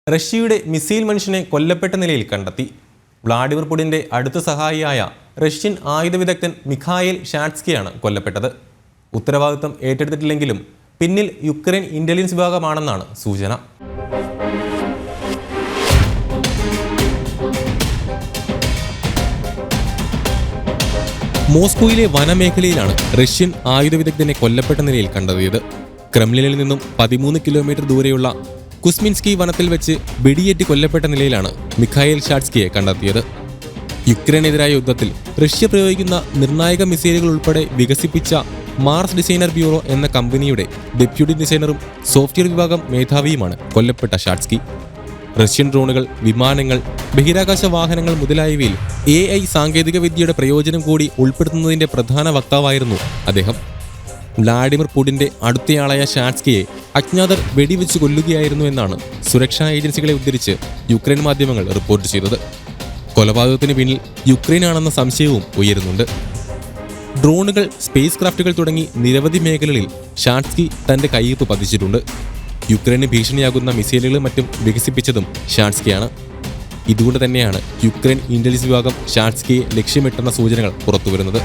റഷ്യയുടെ മിസൈൽ മനുഷ്യനെ കൊല്ലപ്പെട്ട നിലയിൽ കണ്ടെത്തി. വ്ളാഡിമിർ പുടിൻ്റെ അടുത്ത സഹായിയായ റഷ്യൻ ആയുധ വിദഗ്ധൻ മിഖായേൽ ഷാറ്റ്സ്കിയാണ് കൊല്ലപ്പെട്ടത്. ഉത്തരവാദിത്തം ഏറ്റെടുത്തിട്ടില്ലെങ്കിലും പിന്നിൽ യുക്രൈൻ ഇന്റലിജൻസ് വിഭാഗമാണെന്നാണ് സൂചന. മോസ്കോയിലെ വനമേഖലയിലാണ് റഷ്യൻ ആയുധ വിദഗ്ധനെ കൊല്ലപ്പെട്ട നിലയിൽ കണ്ടെത്തിയത്. ക്രെംലിനിൽ നിന്നും 13 കിലോമീറ്റർ ദൂരെയുള്ള കുസ്മിൻസ്കി വനത്തിൽ വെച്ച് വെടിയേറ്റ് കൊല്ലപ്പെട്ട നിലയിലാണ് മിഖായേൽ ഷാറ്റ്സ്കിയെ കണ്ടെത്തിയത്. യുക്രൈനെതിരായ യുദ്ധത്തിൽ റഷ്യ പ്രയോഗിക്കുന്ന നിർണായക മിസൈലുകൾ ഉൾപ്പെടെ വികസിപ്പിച്ച മാർസ് ഡിസൈനർ ബ്യൂറോ എന്ന കമ്പനിയുടെ ഡെപ്യൂട്ടി ഡിസൈനറും സോഫ്റ്റ്വെയർ വിഭാഗം മേധാവിയുമാണ് കൊല്ലപ്പെട്ട ഷാറ്റ്സ്കി. റഷ്യൻ ഡ്രോണുകൾ, വിമാനങ്ങൾ, ബഹിരാകാശ വാഹനങ്ങൾ മുതലായവയിൽ AI സാങ്കേതിക വിദ്യയുടെ പ്രയോജനം കൂടി ഉൾപ്പെടുത്തുന്നതിന്റെ പ്രധാന വക്താവായിരുന്നു അദ്ദേഹം. വ്ളാഡിമിർ പുടിൻ്റെ അടുത്തയാളായ ഷാറ്റ്സ്കിയെ അജ്ഞാതർ വെടിവെച്ച് കൊല്ലുകയായിരുന്നു എന്നാണ് സുരക്ഷാ ഏജൻസികളെ ഉദ്ധരിച്ച് യുക്രൈൻ മാധ്യമങ്ങൾ റിപ്പോർട്ട് ചെയ്തത്. കൊലപാതകത്തിന് പിന്നിൽ യുക്രൈനാണെന്ന സംശയവും ഉയരുന്നുണ്ട്. ഡ്രോണുകൾ, സ്പേസ് ക്രാഫ്റ്റുകൾ തുടങ്ങി നിരവധി മേഖലകളിൽ ഷാറ്റ്സ്കി തന്റെ കയ്യൊപ്പ് പതിച്ചിട്ടുണ്ട്. യുക്രൈന് ഭീഷണിയാകുന്ന മിസൈലുകളും മറ്റും വികസിപ്പിച്ചതും ഷാറ്റ്സ്കിയാണ്. ഇതുകൊണ്ട് തന്നെയാണ് യുക്രൈൻ ഇന്റലിജൻസ് വിഭാഗം ഷാറ്റ്സ്കിയെ ലക്ഷ്യമിട്ടെന്ന സൂചനകൾ പുറത്തുവരുന്നത്.